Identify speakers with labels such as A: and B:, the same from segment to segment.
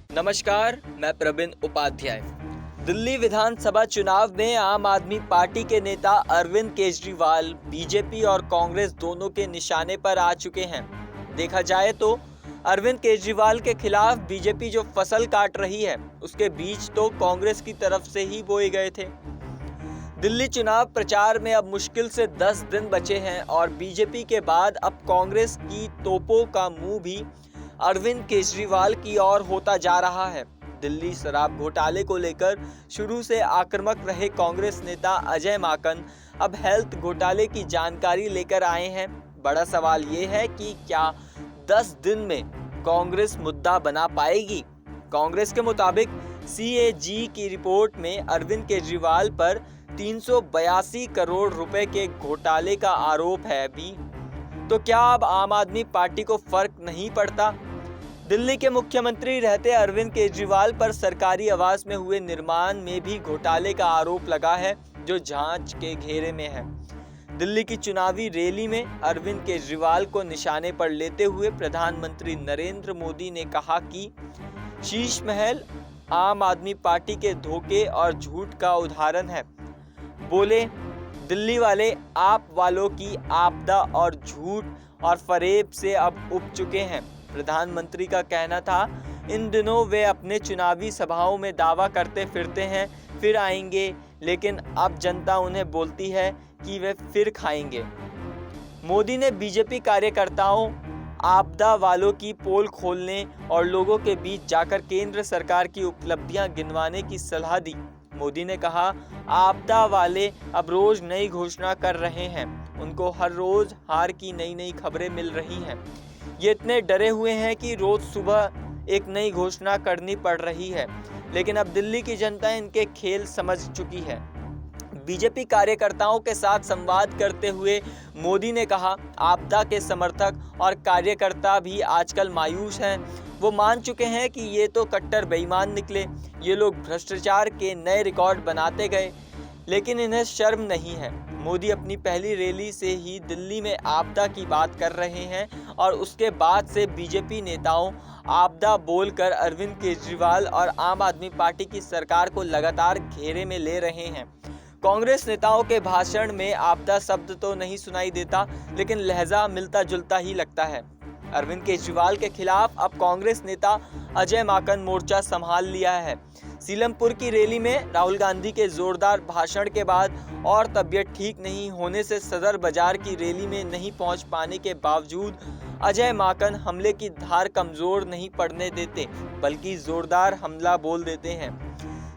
A: नमस्कार, मैं प्रवीण उपाध्याय। दिल्ली विधानसभा चुनाव में आम आदमी पार्टी के नेता अरविंद केजरीवाल बीजेपी और कांग्रेस दोनों के निशाने पर आ चुके हैं। देखा जाए तो अरविंद केजरीवाल के खिलाफ बीजेपी जो फसल काट रही है, उसके बीज तो कांग्रेस की तरफ से ही बोए गए थे। दिल्ली चुनाव प्रचार में अब मुश्किल से 10 दिन बचे हैं और बीजेपी के बाद अब कांग्रेस की तोपों का मुंह भी अरविंद केजरीवाल की ओर होता जा रहा है। दिल्ली शराब घोटाले को लेकर शुरू से आक्रामक रहे कांग्रेस नेता अजय माकन अब हेल्थ घोटाले की जानकारी लेकर आए हैं। बड़ा सवाल ये है कि क्या 10 दिन में कांग्रेस मुद्दा बना पाएगी। कांग्रेस के मुताबिक CAG की रिपोर्ट में अरविंद केजरीवाल पर 382 करोड़ रुपए के घोटाले का आरोप है भी। तो क्या अब आम आदमी पार्टी को फर्क नहीं पड़ता? दिल्ली के मुख्यमंत्री रहते अरविंद केजरीवाल पर सरकारी आवास में हुए निर्माण में भी घोटाले का आरोप लगा है, जो जांच के घेरे में है। दिल्ली की चुनावी रैली में अरविंद केजरीवाल को निशाने पर लेते हुए प्रधानमंत्री नरेंद्र मोदी ने कहा कि शीश महल आम आदमी पार्टी के धोखे और झूठ का उदाहरण है। बोले, दिल्ली वाले आप वालों की आपदा और झूठ और फरेब से अब उब चुके हैं। प्रधानमंत्री का कहना था, इन दिनों वे अपने चुनावी सभाओं में दावा करते फिरते हैं फिर आएंगे, लेकिन अब जनता उन्हें बोलती है कि वे फिर खाएंगे। मोदी ने बीजेपी कार्यकर्ताओं, आपदा वालों की पोल खोलने और लोगों के बीच जाकर केंद्र सरकार की उपलब्धियां गिनवाने की सलाह दी। मोदी ने कहा, आपदा वाले अब रोज नई घोषणा कर रहे हैं, उनको हर रोज हार की नई खबरें मिल रही हैं। ये इतने डरे हुए हैं कि रोज सुबह एक नई घोषणा करनी पड़ रही है, लेकिन अब दिल्ली की जनता इनके खेल समझ चुकी है। बीजेपी कार्यकर्ताओं के साथ संवाद करते हुए मोदी ने कहा, आपदा के समर्थक और कार्यकर्ता भी आजकल मायूस हैं। वो मान चुके हैं कि ये तो कट्टर बेईमान निकले, ये लोग भ्रष्टाचार के नए रिकॉर्ड बनाते गए, लेकिन इन्हें शर्म नहीं है। मोदी अपनी पहली रैली से ही दिल्ली में आपदा की बात कर रहे हैं और उसके बाद से बीजेपी नेताओं आपदा बोलकर अरविंद केजरीवाल और आम आदमी पार्टी की सरकार को लगातार घेरे में ले रहे हैं। कांग्रेस नेताओं के भाषण में आपदा शब्द तो नहीं सुनाई देता, लेकिन लहजा मिलता जुलता ही लगता है। अरविंद केजरीवाल के खिलाफ अब कांग्रेस नेता अजय माकन मोर्चा संभाल लिया है। सीलमपुर की रैली में राहुल गांधी के जोरदार भाषण के बाद और तबीयत ठीक नहीं होने से सदर बाजार की रैली में नहीं पहुंच पाने के बावजूद अजय माकन हमले की धार कमजोर नहीं पड़ने देते, बल्कि जोरदार हमला बोल देते हैं।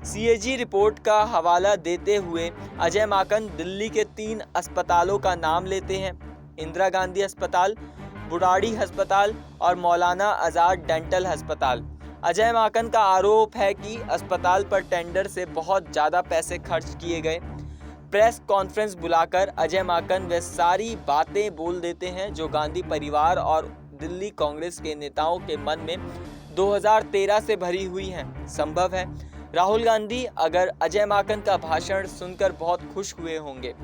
A: CAG रिपोर्ट का हवाला देते हुए अजय माकन दिल्ली के 3 अस्पतालों का नाम लेते हैं, इंदिरा गांधी अस्पताल, बुराड़ी अस्पताल और मौलाना आजाद डेंटल अस्पताल। अजय माकन का आरोप है कि अस्पताल पर टेंडर से बहुत ज़्यादा पैसे खर्च किए गए। प्रेस कॉन्फ्रेंस बुलाकर अजय माकन वे सारी बातें बोल देते हैं जो गांधी परिवार और दिल्ली कांग्रेस के नेताओं के मन में 2013 से भरी हुई हैं। संभव है राहुल गांधी अगर अजय माकन का भाषण सुनकर बहुत खुश हुए होंगे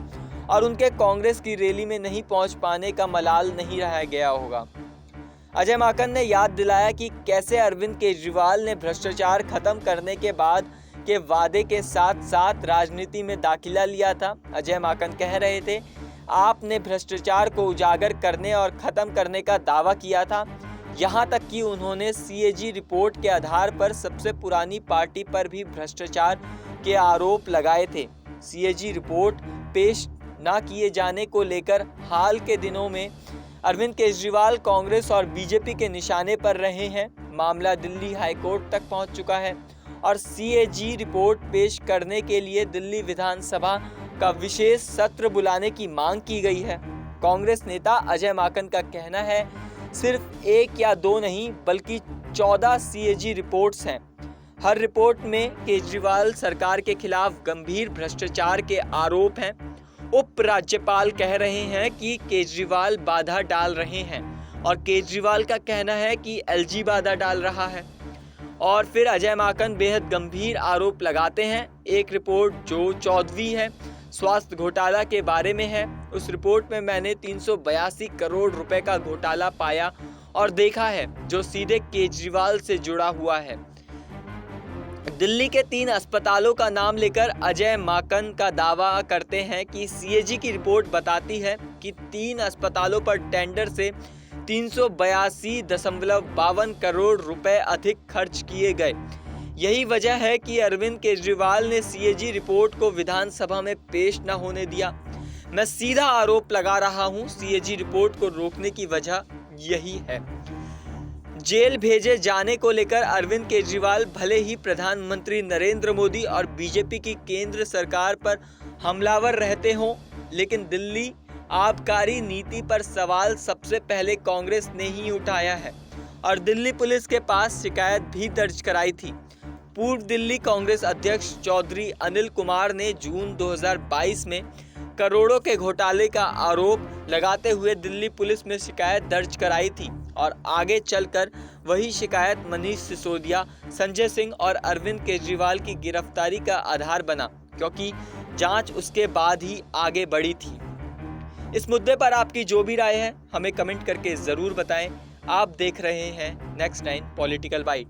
A: और उनके कांग्रेस की रैली में नहीं पहुंच पाने का मलाल नहीं रह गया होगा। अजय माकन ने याद दिलाया कि कैसे अरविंद केजरीवाल ने भ्रष्टाचार खत्म करने के बाद के वादे के साथ साथ राजनीति में दाखिला लिया था। अजय माकन कह रहे थे, आपने भ्रष्टाचार को उजागर करने और खत्म करने का दावा किया था। यहाँ तक कि उन्होंने CAG रिपोर्ट के आधार पर सबसे पुरानी पार्टी पर भी भ्रष्टाचार के आरोप लगाए थे। CAG रिपोर्ट पेश न किए जाने को लेकर हाल के दिनों में अरविंद केजरीवाल कांग्रेस और बीजेपी के निशाने पर रहे हैं। मामला दिल्ली हाईकोर्ट तक पहुंच चुका है और CAG रिपोर्ट पेश करने के लिए दिल्ली विधानसभा का विशेष सत्र बुलाने की मांग की गई है। कांग्रेस नेता अजय माकन का कहना है, सिर्फ 1 या 2 नहीं बल्कि 14 CAG रिपोर्ट्स हैं। हर रिपोर्ट में केजरीवाल सरकार के खिलाफ गंभीर भ्रष्टाचार के आरोप हैं। उप राज्यपाल कह रहे हैं कि केजरीवाल बाधा डाल रहे हैं और केजरीवाल का कहना है कि LG बाधा डाल रहा है। और फिर अजय माकन बेहद गंभीर आरोप लगाते हैं। एक रिपोर्ट जो 14वीं है, स्वास्थ्य घोटाला के बारे में है। उस रिपोर्ट में मैंने 382 करोड़ रुपए का घोटाला पाया और देखा है जो सीधे केजरीवाल से जुड़ा हुआ है। दिल्ली के 3 अस्पतालों का नाम लेकर अजय माकन का दावा करते हैं कि सीएजी की रिपोर्ट बताती है कि 3 अस्पतालों पर टेंडर से 382.52 करोड़ रुपए अधिक खर्च किए गए। यही वजह है कि अरविंद केजरीवाल ने सीएजी रिपोर्ट को विधानसभा में पेश न होने दिया। मैं सीधा आरोप लगा रहा हूं, सीएजी रिपोर्ट को रोकने की वजह यही है। जेल भेजे जाने को लेकर अरविंद केजरीवाल भले ही प्रधानमंत्री नरेंद्र मोदी और बीजेपी की केंद्र सरकार पर हमलावर रहते हों, लेकिन दिल्ली आबकारी नीति पर सवाल सबसे पहले कांग्रेस ने ही उठाया है और दिल्ली पुलिस के पास शिकायत भी दर्ज कराई थी। पूर्व दिल्ली कांग्रेस अध्यक्ष चौधरी अनिल कुमार ने जून 2022 में करोड़ों के घोटाले का आरोप लगाते हुए दिल्ली पुलिस में शिकायत दर्ज कराई थी और आगे चलकर वही शिकायत मनीष सिसोदिया, संजय सिंह और अरविंद केजरीवाल की गिरफ्तारी का आधार बना, क्योंकि जांच उसके बाद ही आगे बढ़ी थी। इस मुद्दे पर आपकी जो भी राय है हमें कमेंट करके ज़रूर बताएं। आप देख रहे हैं नेक्स्ट 9 पॉलिटिकल बाइट।